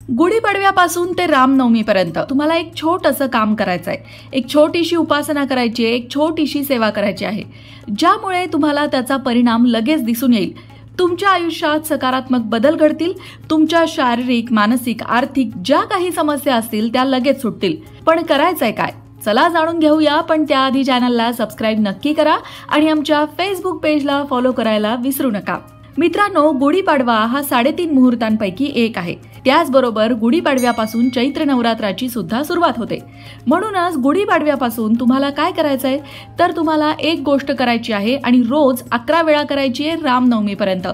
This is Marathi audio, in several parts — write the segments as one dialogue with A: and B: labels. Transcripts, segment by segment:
A: गुढीपाडव्यापासून ते रामनवमीपर्यंत तुम्हाला एक छोटंसं काम करायचं आहे, एक छोटीशी उपासना करायची आहे, एक छोटीशी सेवा करायची आहे, ज्यामुळे तुम्हाला त्याचा परिणाम लगेच दिसून येईल. तुमच्या आयुष्यात सकारात्मक बदल घडतील. तुमच्या शारीरिक, मानसिक, आर्थिक ज्या काही समस्या असतील त्या लगेच सुटतील. पण करायचंय काय? चला जाणून घेऊया. पण त्याआधी चॅनलला सबस्क्राईब नक्की करा आणि आमच्या फेसबुक पेजला फॉलो करायला विसरू नका. मित्रांनो, गुढीपाडवा हा 3.5 मुहूर्तांपैकी एक आहे. त्याचबरोबर गुढीपाडव्यापासून चैत्र नवरात्राची सुद्धा सुरुवात होते. म्हणूनच गुढीपाडव्यापासून तुम्हाला काय करायचंय तर तुम्हाला एक गोष्ट करायची आहे आणि रोज 11 वेळा करायची आहे रामनवमीपर्यंत.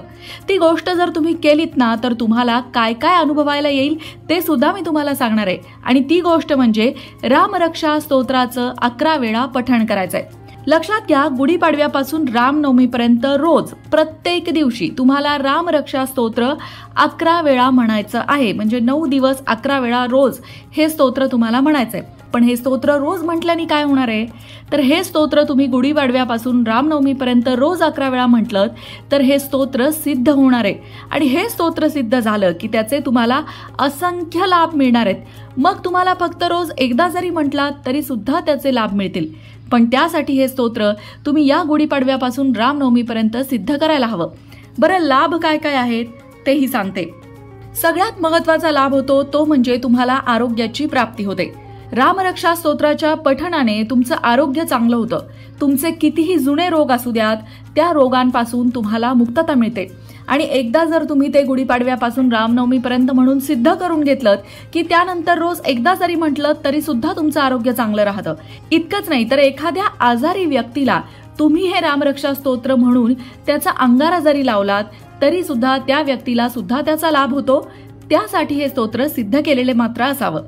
A: ती गोष्ट जर तुम्ही केलीत ना तर तुम्हाला काय काय अनुभवायला येईल ते सुद्धा मी तुम्हाला सांगणार आहे. आणि ती गोष्ट म्हणजे रामरक्षा स्तोत्राचं 11 वेळा पठण करायचंय. लक्षात घ्या, गुढीपाडव्यापासून रामनवमीपर्यंत रोज प्रत्येक दिवशी तुम्हाला रामरक्षा स्तोत्र 11 वेळा म्हणायचं आहे. म्हणजे 9 दिवस 11 वेळा रोज हे स्तोत्र तुम्हाला म्हणायचंय. पण हे स्तोत्र रोज म्हटल्याने काय होणार आहे तर हे स्तोत्र तुम्ही गुढीपाडव्यापासून रामनवमीपर्यंत रोज 11 वेळा म्हटलं तर हे स्तोत्र सिद्ध होणार आहे. आणि हे स्तोत्र सिद्ध झालं की त्याचे तुम्हाला असंख्य लाभ मिळणार आहेत. मग तुम्हाला फक्त रोज एकदा जरी म्हटलात तरी सुद्धा त्याचे लाभ मिळतील. पण त्यासाठी हे स्तोत्र तुम्ही या गुढीपाडव्यापासून रामनवमीपर्यंत सिद्ध करायला हवं. बरं, लाभ काय काय आहेत तेही सांगते. सगळ्यात महत्त्वाचा लाभ होतो तो म्हणजे तुम्हाला आरोग्याची प्राप्ती होते. रामरक्षा स्तोत्राच्या पठणाने तुमचं आरोग्य चांगलं होतं. तुमचे कितीही जुने रोग असू द्यात त्या रोगांपासून तुम्हाला मुक्तता मिळते. आणि एकदा जर तुम्ही ते गुढीपाडव्यापासून रामनवमीपर्यंत म्हणून सिद्ध करून घेतलं की त्यानंतर रोज एकदा जरी म्हटलं तरी सुद्धा तुमचं आरोग्य चांगलं राहतं. इतकंच नाही तर एखाद्या आजारी व्यक्तीला तुम्ही हे रामरक्षा स्तोत्र म्हणून त्याचा अंगारा जरी लावलात तरी सुद्धा त्या व्यक्तीला सुद्धा त्याचा लाभ होतो. त्यासाठी हे स्तोत्र सिद्ध केलेले मात्र असावं.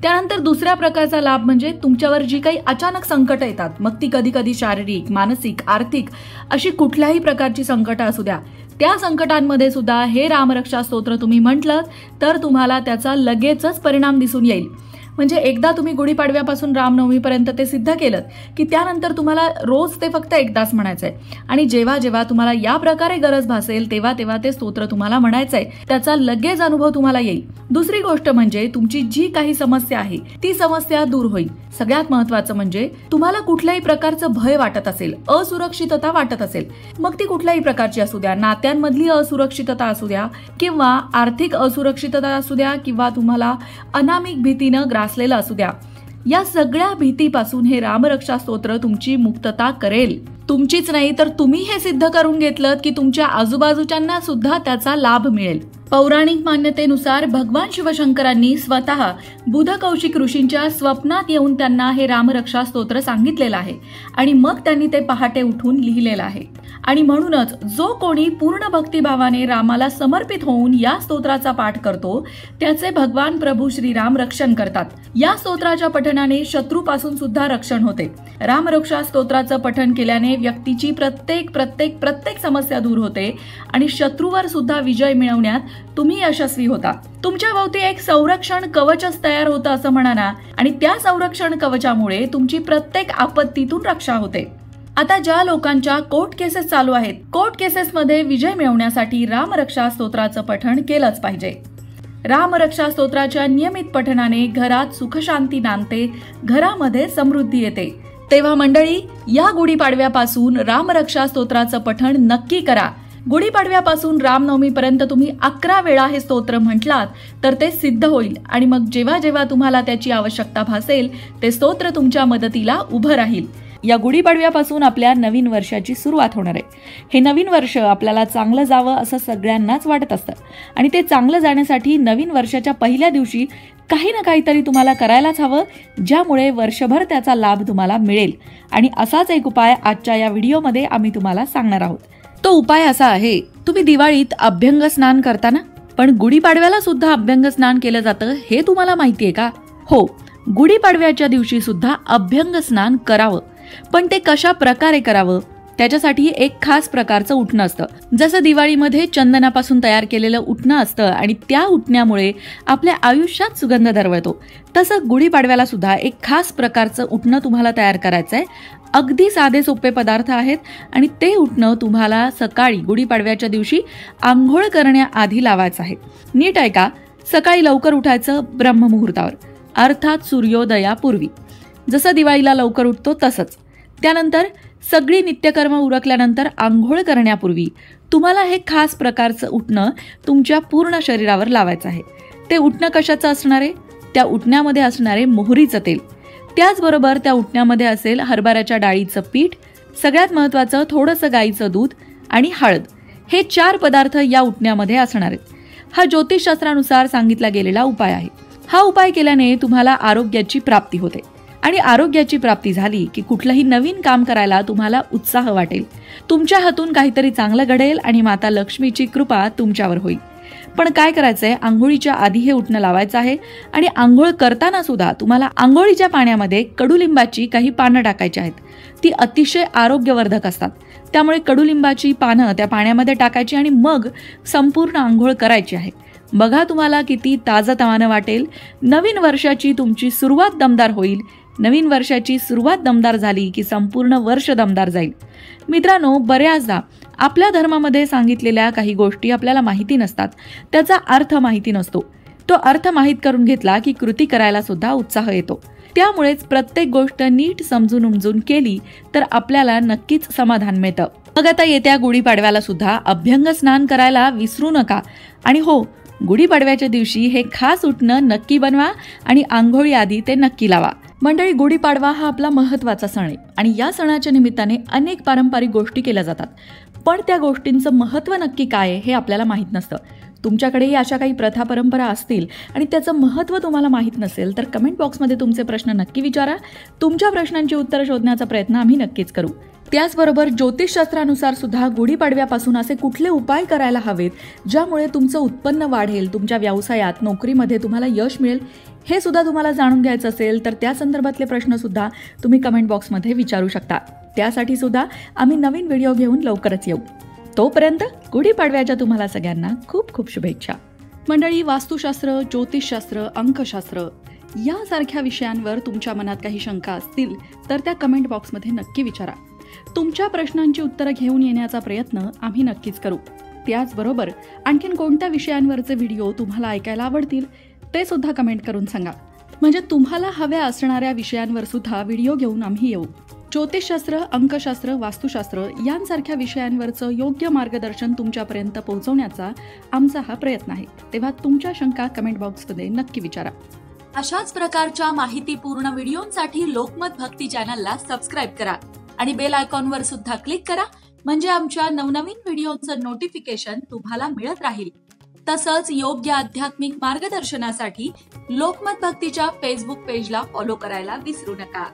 A: त्यानंतर दुसऱ्या प्रकारचा लाभ म्हणजे तुमच्यावर जी काही अचानक संकट येतात, मग ती कधी कधी शारीरिक, मानसिक, आर्थिक अशी कुठल्याही प्रकारची संकट असू द्या, त्या संकटांमध्ये सुद्धा हे रामरक्षा स्तोत्र तुम्ही म्हटलं तर तुम्हाला त्याचा लगेचच परिणाम दिसून येईल. म्हणजे एकदा तुम्ही गुढीपाडव्यापासून रामनवमीपर्यंत ते सिद्ध केलं की त्यानंतर तुम्हाला रोज ते फक्त एकदाच म्हणायचंय. आणि जेव्हा जेव्हा तुम्हाला या प्रकारे गरज भासेल तेव्हा तेव्हा ते स्तोत्र तुम्हाला म्हणायचंय. त्याचा लगेच अनुभव तुम्हाला येईल. दुसरी गोष्ट म्हणजे तुमची जी काही समस्या आहे ती समस्या दूर होईल. सगळ्यात महत्त्वाचं म्हणजे तुम्हाला कुठल्याही प्रकारचं भय वाटत असेल, असुरक्षितता वाटत असेल, मग ती कुठल्याही प्रकारची असू द्या, नात्यांमधली असुरक्षितता असू द्या किंवा आर्थिक असुरक्षितता असू द्या किंवा तुम्हाला अनामिक भीतीनं ग्रासलेलं असू द्या, या सगळ्या भीतीपासून हे रामरक्षा स्तोत्र तुमची मुक्तता करेल. तुमचीच नाही तर तुम्ही हे सिद्ध करून घेतलं की तुमच्या आजूबाजूच्यांना सुद्धा त्याचा लाभ मिळेल. पौराणिक मान्यतेनुसार भगवान शिवशंकरांनी स्वतः बुध कौशिक ऋषींच्या स्वप्नात येऊन त्यांना हे रामरक्षा स्तोत्र सांगितलेलं आहे आणि मग त्यांनी ते पहाटे उठून लिहिलेलं आहे. आणि म्हणूनच जो कोणी पूर्ण भक्तिभावाने रामाला समर्पित होऊन या स्तोत्राचा पाठ करतो त्याचे भगवान प्रभू श्रीराम रक्षण करतात. या स्तोत्राच्या पठणाने शत्रूपासून सुद्धा रक्षण होते. रामरक्षा स्तोत्राचं पठण केल्याने व्यक्तीची प्रत्येक समस्या दूर होते आणि शत्रूवर सुद्धा विजय मिळवण्यात तुम्ही यशस्वी होता. तुमच्या भोवती एक संरक्षण कवचच तयार होतं असं म्हणा ना. आणि त्या संरक्षण कवचामुळे तुमची प्रत्येक आपत्तीतून रक्षा होते. आता ज्या लोकांच्या कोर्ट केसेस चालू आहेत, कोर्ट केसेसमध्ये विजय मिळवण्यासाठी रामरक्षा स्तोत्राचं पठण केलंच पाहिजे. रामरक्षा स्तोत्राच्या नियमित पठणाने घरात सुखशांती नांदते, घरामध्ये समृद्धी येते. तेव्हा मंडळी, या गुढीपाडव्यापासून रामरक्षा स्तोत्राचं पठण नक्की करा. गुढीपाडव्यापासून रामनवमीपर्यंत तुम्ही 11 वेळा हे स्तोत्र म्हटलात तर ते सिद्ध होईल. आणि मग जेव्हा जेव्हा तुम्हाला त्याची आवश्यकता भासेल ते स्तोत्र तुमच्या मदतीला उभं राहील. या गुढीपाडव्यापासून आपल्या नवीन वर्षाची सुरुवात होणार आहे. हे नवीन वर्ष आपल्याला चांगलं जावं असं सगळ्यांनाच वाटत असतं. आणि ते चांगलं जाण्यासाठी नवीन वर्षाच्या पहिल्या दिवशी काही ना काहीतरी तुम्हाला करायलाच हवं, ज्यामुळे वर्षभर त्याचा लाभ तुम्हाला मिळेल. आणि असाच एक उपाय आजच्या या व्हिडिओमध्ये आम्ही तुम्हाला सांगणार आहोत. तो उपाय असा आहे, तुम्ही दिवाळीत अभ्यंग स्नान करता ना, पण गुढीपाडव्याला सुद्धा अभ्यंग स्नान केलं जातं हे तुम्हाला माहितीये का? हो, गुढीपाडव्याच्या दिवशी सुद्धा अभ्यंग स्नान करावं. पण ते कशा प्रकारे करावं त्याच्यासाठी एक खास प्रकारचं उटणं असतं. जसं दिवाळीमध्ये चंदनापासून तयार केलेलं उटणं असतं आणि त्या उटण्यामुळे आपल्या आयुष्यात सुगंध दरवळतो, तसं गुढीपाडव्याला सुद्धा एक खास प्रकारचं उटणं तुम्हाला तयार करायचंय. अगदी साधे सोपे पदार्थ आहेत आणि ते उटणं तुम्हाला सकाळी गुढीपाडव्याच्या दिवशी आंघोळ करण्याआधी लावायचं आहे. नीट ऐका, सकाळी लवकर उठायचं ब्रह्ममुहूर्तावर, अर्थात सूर्योदयापूर्वी. जसं दिवाळीला लवकर उठतो तसंच. त्यानंतर सगळी नित्यकर्म उरकल्यानंतर आंघोळ करण्यापूर्वी तुम्हाला हे खास प्रकारचं उठणं तुमच्या पूर्ण शरीरावर लावायचं आहे. ते उठणं कशाचं असणार आहे? त्या उठण्यामध्ये असणारे मोहरीचं तेल, त्याचबरोबर त्या उठण्यामध्ये असेल हरभऱ्याच्या डाळीचं पीठ, सगळ्यात महत्त्वाचं थोडंसं गाईचं दूध आणि हळद. हे 4 पदार्थ या उठण्यामध्ये असणार आहेत. हा ज्योतिषशास्त्रानुसार सांगितला गेलेला उपाय आहे. हा उपाय केल्याने तुम्हाला आरोग्याची प्राप्ती होते आणि आरोग्याची प्राप्ती झाली की कुठलंही नवीन काम करायला तुम्हाला उत्साह वाटेल. तुमच्या हातून काहीतरी चांगलं घडेल आणि माता लक्ष्मीची कृपा तुमच्यावर होईल. पण काय करायचंय, आंघोळीच्या आधी हे उठणं लावायचं आहे आणि आंघोळ करताना सुद्धा तुम्हाला आंघोळीच्या पाण्यामध्ये कडुलिंबाची काही पानं टाकायची आहेत. ती अतिशय आरोग्यवर्धक असतात. त्यामुळे कडुलिंबाची पानं त्या पाण्यामध्ये टाकायची आणि मग संपूर्ण आंघोळ करायची आहे. बघा तुम्हाला किती ताजतवानं वाटेल. नवीन वर्षाची तुमची सुरुवात दमदार होईल. नवीन वर्षाची सुरुवात दमदार झाली की संपूर्ण वर्ष दमदार जाईल. मित्रांनो, बऱ्याचदा आपल्या धर्मामध्ये सांगितलेल्या काही गोष्टी आपल्याला माहिती नसतात, त्याचा अर्थ माहिती नसतो. तो अर्थ माहीत करून घेतला की कृती करायला सुद्धा उत्साह येतो. त्यामुळेच प्रत्येक गोष्ट नीट समजून उमजून केली तर आपल्याला नक्कीच समाधान मिळतं. मग आता येत्या गुढीपाडव्याला सुद्धा अभ्यंग स्नान करायला विसरू नका. आणि हो, गुढीपाडव्याच्या दिवशी हे खास उठणं नक्की बनवा आणि आंघोळी आधी ते नक्की लावा. मंडळी, गुढीपाडवा हा आपला महत्त्वाचा सण आहे आणि या सणाच्या निमित्ताने अनेक पारंपरिक गोष्टी केल्या जातात. पण त्या गोष्टींचं महत्त्व नक्की काय आहे हे आपल्याला माहीत नसतं. तुमच्याकडेही अशा काही प्रथा परंपरा असतील आणि त्याचं महत्त्व तुम्हाला माहीत नसेल तर कमेंट बॉक्समध्ये तुमचे प्रश्न नक्की विचारा. तुमच्या प्रश्नांची उत्तरं शोधण्याचा प्रयत्न आम्ही नक्कीच करू. त्याचबरोबर ज्योतिषशास्त्रानुसार सुद्धा गुढीपाडव्यापासून असे कुठले उपाय करायला हवेत ज्यामुळे तुमचं उत्पन्न वाढेल, तुमच्या व्यवसायात नोकरीमध्ये तुम्हाला यश मिळेल, हे सुद्धा तुम्हाला जाणून घ्यायचं असेल तर त्या संदर्भातले प्रश्न सुद्धा तुम्ही कमेंट बॉक्समध्ये विचारू शकता. त्यासाठी सुद्धा आम्ही नवीन व्हिडिओ घेऊन लवकरच येऊ. तोपर्यंत गुढीपाडव्याच्या तुम्हाला सगळ्यांना खूप खूप शुभेच्छा. मंडळी, वास्तुशास्त्र, ज्योतिषशास्त्र, अंकशास्त्र यासारख्या विषयांवर तुमच्या मनात काही शंका असतील तर त्या कमेंट बॉक्समध्ये नक्की विचारा. तुमच्या प्रश्नांची उत्तरं घेऊन येण्याचा प्रयत्न आम्ही नक्कीच करू. त्याचबरोबर आणखीन कोणत्या विषयांवरचे व्हिडिओ तुम्हाला ऐकायला आवडतील ते सुद्धा कमेंट करून सांगा. म्हणजे तुम्हाला हव्या असणाऱ्या विषयांवर सुद्धा व्हिडिओ घेऊन आम्ही येऊ. ज्योतिषशास्त्र, अंकशास्त्र, वास्तुशास्त्र यांसारख्या विषयांवरचं योग्य मार्गदर्शन तुमच्यापर्यंत पोहोचवण्याचा आमचा हा प्रयत्न आहे. तेव्हा तुमच्या शंका कमेंट बॉक्समध्ये नक्की विचारा. अशाच प्रकारच्या माहितीपूर्ण व्हिडिओंसाठी लोकमत भक्ती चॅनलला सबस्क्राईब करा आणि बेल आयकॉनवर सुद्धा क्लिक करा. म्हणजे आमच्या नवनवीन व्हिडिओचं नोटिफिकेशन तुम्हाला मिळत राहील. तसंच योग्य आध्यात्मिक मार्गदर्शनासाठी लोकमत भक्तीच्या फेसबुक पेजला फॉलो करायला विसरू नका.